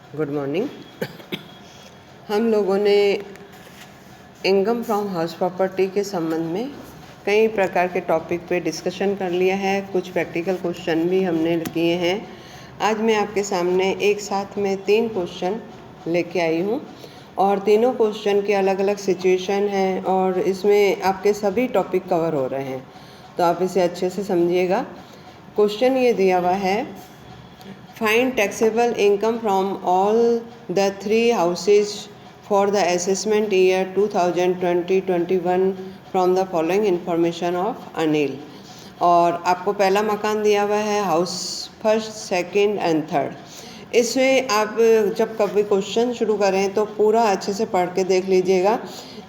Good morning. हम लोगों ने इनकम फ्रॉम हाउस प्रॉपर्टी के संबंध में कई प्रकार के टॉपिक पे डिस्कशन कर लिया है। कुछ प्रैक्टिकल क्वेश्चन भी हमने किए हैं। आज मैं आपके सामने एक साथ में 3 क्वेश्चन लेके आई हूँ और तीनों क्वेश्चन के अलग अलग सिचुएशन हैं और इसमें आपके सभी टॉपिक कवर हो रहे हैं, तो आप इसे अच्छे से समझिएगा। क्वेश्चन ये दिया हुआ है, find taxable income from all the 3 houses for the assessment year 2020-21 from the following information of Anil. और आपको पहला मकान दिया हुआ है, house first, second and third. इसमें आप जब कभी क्वेश्चन शुरू करें तो पूरा अच्छे से पढ़ के देख लीजिएगा।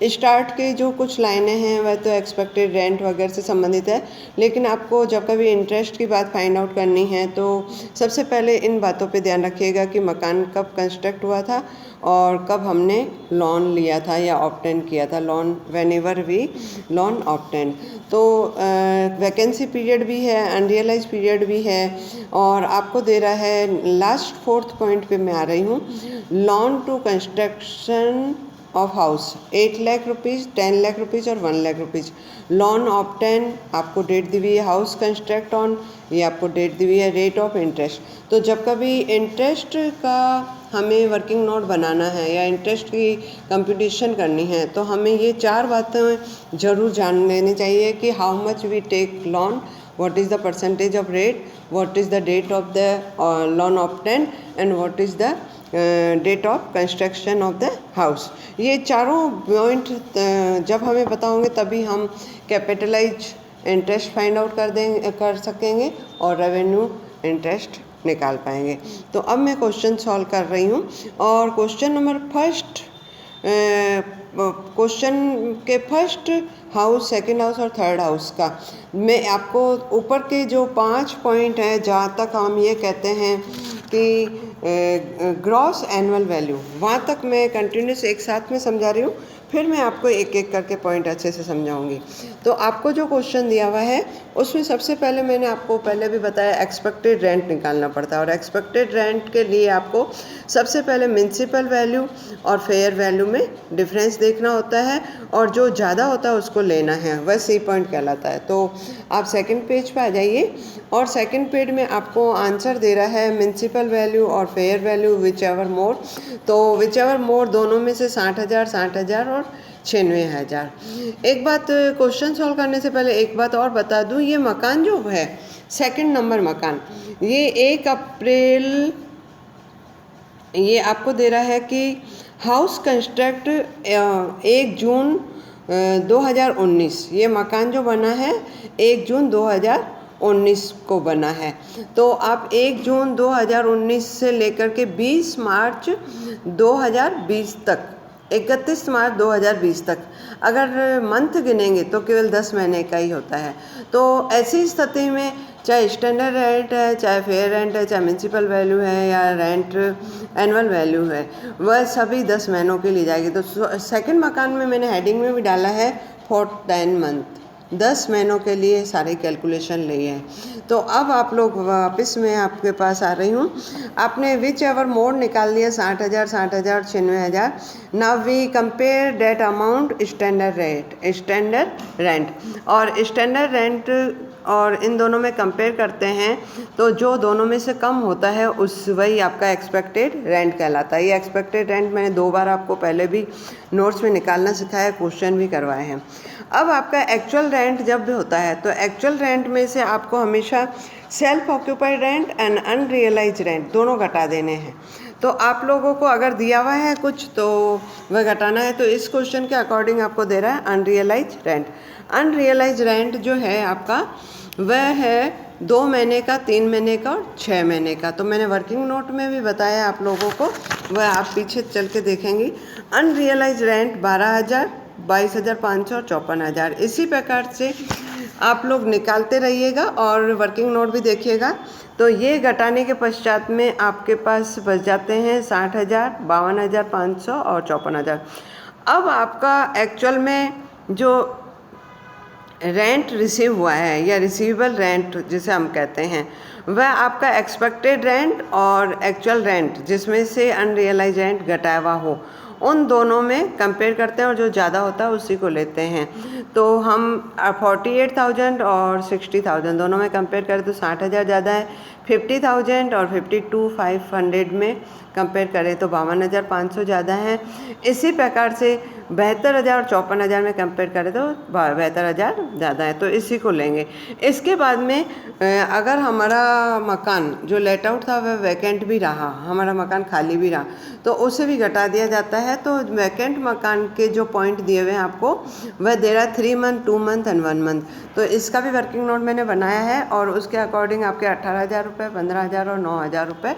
स्टार्ट के जो कुछ लाइनें हैं वह तो एक्सपेक्टेड रेंट वगैरह से संबंधित है, लेकिन आपको जब कभी इंटरेस्ट की बात फाइंड आउट करनी है तो सबसे पहले इन बातों पे ध्यान रखिएगा कि मकान कब कंस्ट्रक्ट हुआ था और कब हमने लोन लिया था या ऑब्टेन किया था। Loan whenever we loan obtain, तो वैकेंसी पीरियड भी है, अनरियलाइज पीरियड भी है। और आपको दे रहा है लास्ट 4th पॉइंट पे मैं आ रही हूँ, loan to construction of house 8 lakh rupees, 10 lakh rupees और 1 लाख रुपीज़। लोन ऑब्टेन आपको डेट दी हुई है, हाउस कंस्ट्रक्ट ऑन ये आपको डेट दी हुई है, रेट ऑफ इंटरेस्ट। तो जब कभी इंटरेस्ट का हमें वर्किंग नोट बनाना है या इंटरेस्ट की कंप्यूटेशन करनी है तो हमें ये 4 बातें ज़रूर जान लेनी चाहिए कि how much we take loan, what is the percentage of rate, what is the date of the loan obtained and what is the date of construction of the house. ये चारों पॉइंट जब हमें पता होंगे तभी हम कैपिटलाइज इंटरेस्ट फाइंड आउट कर सकेंगे और रेवेन्यू इंटरेस्ट निकाल पाएंगे। तो अब मैं क्वेश्चन सॉल्व कर रही हूँ और क्वेश्चन नंबर फर्स्ट, क्वेश्चन के फर्स्ट हाउस, सेकंड हाउस और थर्ड हाउस का मैं आपको ऊपर के जो 5 पॉइंट हैं जहाँ तक हम ये कहते हैं कि ग्रॉस एनुअल वैल्यू, वहाँ तक मैं कंटिन्यूस एक साथ में समझा रही हूँ, फिर मैं आपको एक एक करके पॉइंट अच्छे से समझाऊंगी। तो आपको जो क्वेश्चन दिया हुआ है उसमें सबसे पहले मैंने आपको पहले भी बताया एक्सपेक्टेड रेंट निकालना पड़ता है और एक्सपेक्टेड रेंट के लिए आपको सबसे पहले म्युनिसिपल वैल्यू और फेयर वैल्यू में डिफरेंस देखना होता है और जो ज़्यादा होता है उसको लेना है, वह सी पॉइंट कहलाता है। तो आप सेकंड पेज पे आ जाइए और सेकंड पेज में आपको आंसर दे रहा है म्युनिसिपल वैल्यू और fair value which ever more. तो विच एवर मोर दोनों में से 60,000, 60,000 और 96,000। एक बात क्वेश्चन सॉल्व करने से पहले एक बात और बता दूं, ये मकान जो है सेकंड नंबर मकान, ये 1 अप्रैल ये आपको दे रहा है कि हाउस कंस्ट्रक्ट 1 जून 2019, ये मकान जो बना है 1 जून 2019 को बना है। तो आप 1 जून 2019 से लेकर के 20 मार्च 2020 तक, 31 मार्च 2020 तक अगर मंथ गिनेंगे तो केवल 10 महीने का ही होता है। तो ऐसी स्थिति में चाहे स्टैंडर्ड रेंट है, चाहे फेयर रेंट है, चाहे म्युनिसिपल वैल्यू है या रेंट एनुअल वैल्यू है, वह सभी 10 महीनों के लिए जाएगी। तो सेकंड मकान में मैंने हेडिंग में भी डाला है फॉर 10 मंथ, 10 महीनों के लिए सारी कैलकुलेशन ली है। तो अब आप लोग वापस मैं आपके पास आ रही हूँ। आपने विच एवर मोर निकाल लिया 60,000, 60,000, 96,000। Now we compare that amount standard rent और स्टैंडर्ड रेंट और इन दोनों में कंपेयर करते हैं तो जो दोनों में से कम होता है उस वही आपका एक्सपेक्टेड रेंट कहलाता है। ये एक्सपेक्टेड रेंट मैंने 2 बार आपको पहले भी नोट्स में निकालना सिखाया, क्वेश्चन भी करवाए हैं। अब आपका एक्चुअल रेंट जब भी होता है तो एक्चुअल रेंट में से आपको हमेशा self occupied rent and unrealise rent दोनों घटा देने हैं। तो आप लोगों को अगर दिया हुआ है कुछ तो वह घटाना है। तो इस क्वेश्चन के अकॉर्डिंग आपको दे रहा है अनरियलाइज रेंट। अनरियलाइज रेंट जो है आपका वह है 2 महीने का, 3 महीने का और 6 महीने का। तो मैंने वर्किंग नोट में भी बताया आप लोगों को, वह आप पीछे चल के देखेंगी। अनरियलाइज रेंट 12,000, 22,500 और 54,000। इसी प्रकार से आप लोग निकालते रहिएगा और वर्किंग नोट भी देखिएगा। तो ये घटाने के पश्चात में आपके पास बच जाते हैं 60,000, 52,500 और 54,000। अब आपका एक्चुअल में जो रेंट रिसीव हुआ है या रिसीवेबल रेंट जिसे हम कहते हैं, वह आपका एक्सपेक्टेड रेंट और एक्चुअल रेंट जिसमें से अनरियलाइज रेंट घटाया हुआ हो, उन दोनों में कंपेयर करते हैं और जो ज़्यादा होता है उसी को लेते हैं। तो हम 48,000 और 60,000 दोनों में कंपेयर करें तो 60,000 ज़्यादा है, 50,000 और 52,500 में कंपेयर करें तो 52,500 ज़्यादा है। इसी प्रकार से 72,000 और 54,000 में कंपेयर करें तो 72,000 ज़्यादा है, तो इसी को लेंगे। इसके बाद में अगर हमारा मकान जो लेट आउट था वह वैकेंट भी रहा, हमारा मकान खाली भी रहा, तो उसे भी घटा दिया जाता है। तो वैकेंट मकान के जो पॉइंट दिए हुए हैं आपको, वह दे रहा है 3 मंथ, 2 मंथ एंड 1 मंथ। तो इसका भी वर्किंग नोट मैंने बनाया है और उसके अकॉर्डिंग आपके 18,000 रुपये, 15,000 और 9,000 रुपये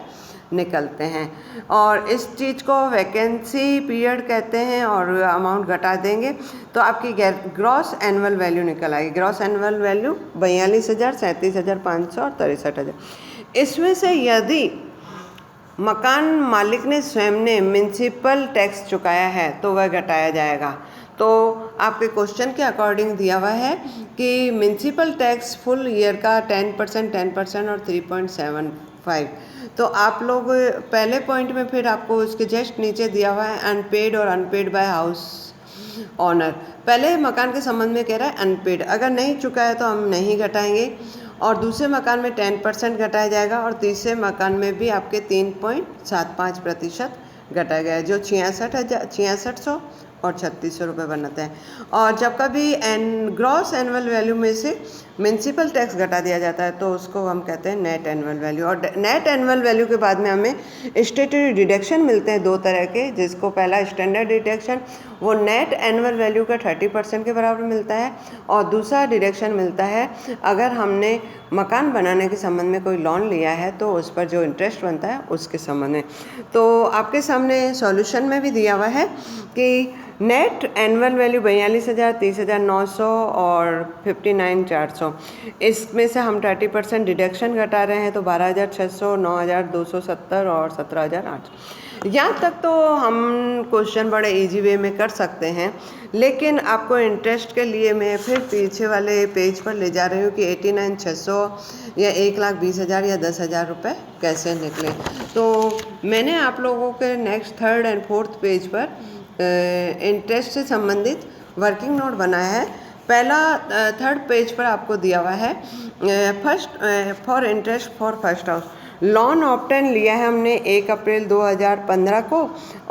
निकलते हैं। और इस चीज़ को वैकेंसी पीरियड कहते हैं और अमाउंट घटा देंगे तो आपकी ग्रॉस एनुअल वैल्यू निकल आएगी। ग्रॉस एनुअल वैल्यू 42,000, 37,500 और 63,000। इसमें से यदि मकान मालिक ने स्वयं ने म्युनिसिपल टैक्स चुकाया है तो वह घटाया जाएगा। तो आपके क्वेश्चन के अकॉर्डिंग दिया हुआ है कि म्युनिसिपल टैक्स फुल ईयर का 10%, 10% और 3.75। तो आप लोग पहले पॉइंट में फिर आपको उसके जस्ट नीचे दिया हुआ है अनपेड और अनपेड बाय हाउस ऑनर। पहले मकान के संबंध में कह रहा है अनपेड, अगर नहीं चुका है तो हम नहीं घटाएंगे। और दूसरे मकान में 10% घटाया जाएगा और तीसरे मकान में भी आपके 3.75% घटाया गया है, जो 66,000 और 3,600 रुपये बनाते हैं। और जब कभी ग्रॉस एनुअल वैल्यू में से म्युनिसिपल टैक्स घटा दिया जाता है तो उसको हम कहते हैं नेट एनुअल वैल्यू। और नेट एनुअल वैल्यू के बाद में हमें स्टैट्यूटरी डिडक्शन मिलते हैं 2 तरह के, जिसको पहला स्टैंडर्ड डिडक्शन, वो नेट एनुअल वैल्यू का 30% के बराबर मिलता है। और दूसरा डिडक्शन मिलता है अगर हमने मकान बनाने के संबंध में कोई लोन लिया है तो उस पर जो इंटरेस्ट बनता है उसके संबंध में। तो आपके सामने सॉल्यूशन में भी दिया हुआ है कि नेट एनुअल वैल्यू 42,000, 30,900 और 59,400। इसमें से हम 30% डिडक्शन घटा रहे हैं तो 12,600, 9,270 और 17,800। यहाँ तक तो हम क्वेश्चन बड़े इजी वे में कर सकते हैं, लेकिन आपको इंटरेस्ट के लिए मैं फिर पीछे वाले पेज पर ले जा रही हूँ कि 89,600 या 1,20,000 या 10,000 रुपये कैसे निकले। तो मैंने आप लोगों के next 3rd and 4th page पर इंटरेस्ट से संबंधित वर्किंग नोट बनाया है। पहला 3rd पेज पर आपको दिया हुआ है first for interest for first house. Loan obtain लिया है हमने 1 अप्रैल 2015 को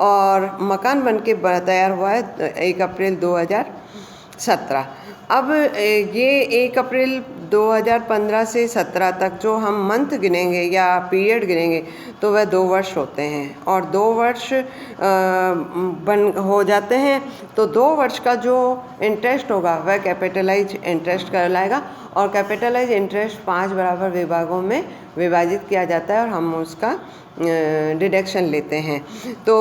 और मकान बनके तैयार हुआ है 1 अप्रैल 2017। अब ये 1 अप्रैल 2015 से 17 तक जो हम मंथ गिनेंगे या पीरियड गिनेंगे तो वह 2 वर्ष होते हैं और 2 वर्ष बन हो जाते हैं। तो 2 वर्ष का जो इंटरेस्ट होगा वह कैपिटलाइज इंटरेस्ट कहलाएगा और कैपिटलाइज इंटरेस्ट 5 बराबर विभागों में विभाजित किया जाता है और हम उसका डिडक्शन लेते हैं। तो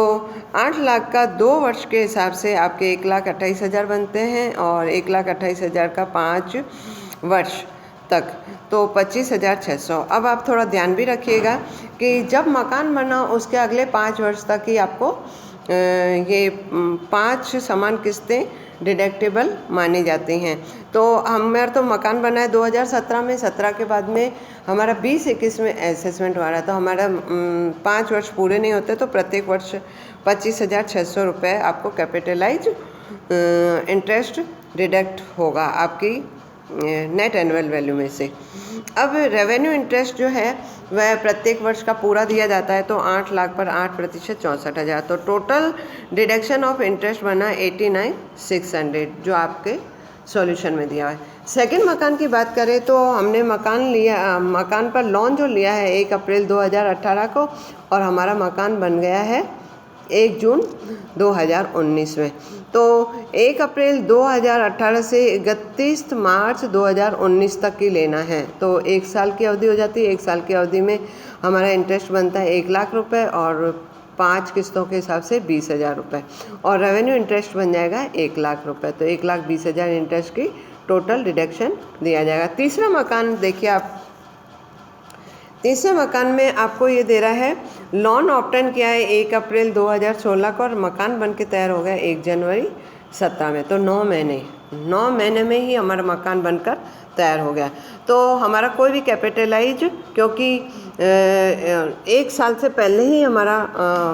8 लाख का 2 वर्ष के हिसाब से आपके 1,28,000 बनते हैं और 1,28,000 का 5 वर्ष तक तो 25,600। अब आप थोड़ा ध्यान भी रखिएगा कि जब मकान बना उसके अगले 5 वर्ष तक ही आपको ये 5 समान किस्तें डिडक्टेबल मानी जाती हैं। तो हमारा तो मकान बना है 2017 में, 17 के बाद में हमारा 20-21 में असेसमेंट हुआ है, तो हमारा 5 वर्ष पूरे नहीं होते तो प्रत्येक वर्ष 25,600 रुपये आपको कैपिटलाइज इंटरेस्ट डिडक्ट होगा आपकी नेट एनुअल वैल्यू में से। अब रेवेन्यू इंटरेस्ट जो है वह प्रत्येक वर्ष का पूरा दिया जाता है, तो 8 लाख पर 8% 64,000, तो टोटल डिडक्शन ऑफ इंटरेस्ट बना 89,600 जो आपके सॉल्यूशन में दिया है। सेकंड मकान की बात करें तो हमने मकान पर लोन जो लिया है 1 अप्रैल 2018 को और हमारा मकान बन गया है 1 जून 2019 में। तो 1 अप्रैल 2018 से 31 मार्च 2019 तक की लेना है, तो 1 साल की अवधि हो जाती है। 1 साल की अवधि में हमारा इंटरेस्ट बनता है 1 लाख रुपए और 5 किस्तों के हिसाब से 20,000 रुपये और रेवेन्यू इंटरेस्ट बन जाएगा 1 लाख रुपये। तो 1,20,000 इंटरेस्ट की टोटल डिडक्शन दिया जाएगा। तीसरा मकान देखिए आप, तीसरे मकान में आपको ये दे रहा है लोन ऑप्टेन किया है 1 अप्रैल 2016 को और मकान बन के तैयार हो गया 1 जनवरी 17 में, तो 9 महीने 9 महीने में ही हमारा मकान बनकर तैयार हो गया। तो हमारा कोई भी कैपिटलाइज, क्योंकि 1 साल से पहले ही हमारा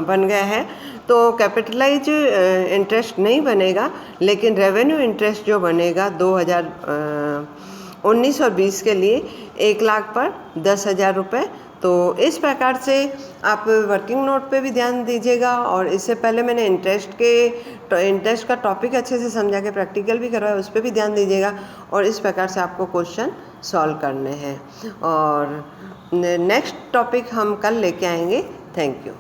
बन गया है, तो कैपिटलाइज इंटरेस्ट नहीं बनेगा, लेकिन रेवेन्यू इंटरेस्ट जो बनेगा 2019 और 20 के लिए 1 लाख पर 10,000 रुपये। तो इस प्रकार से आप वर्किंग नोट पे भी ध्यान दीजिएगा। और इससे पहले मैंने इंटरेस्ट का टॉपिक अच्छे से समझा के प्रैक्टिकल भी करवाया, उस पर भी ध्यान दीजिएगा। और इस प्रकार से आपको क्वेश्चन सॉल्व करने हैं। और नेक्स्ट टॉपिक हम कल लेके आएंगे। Thank you.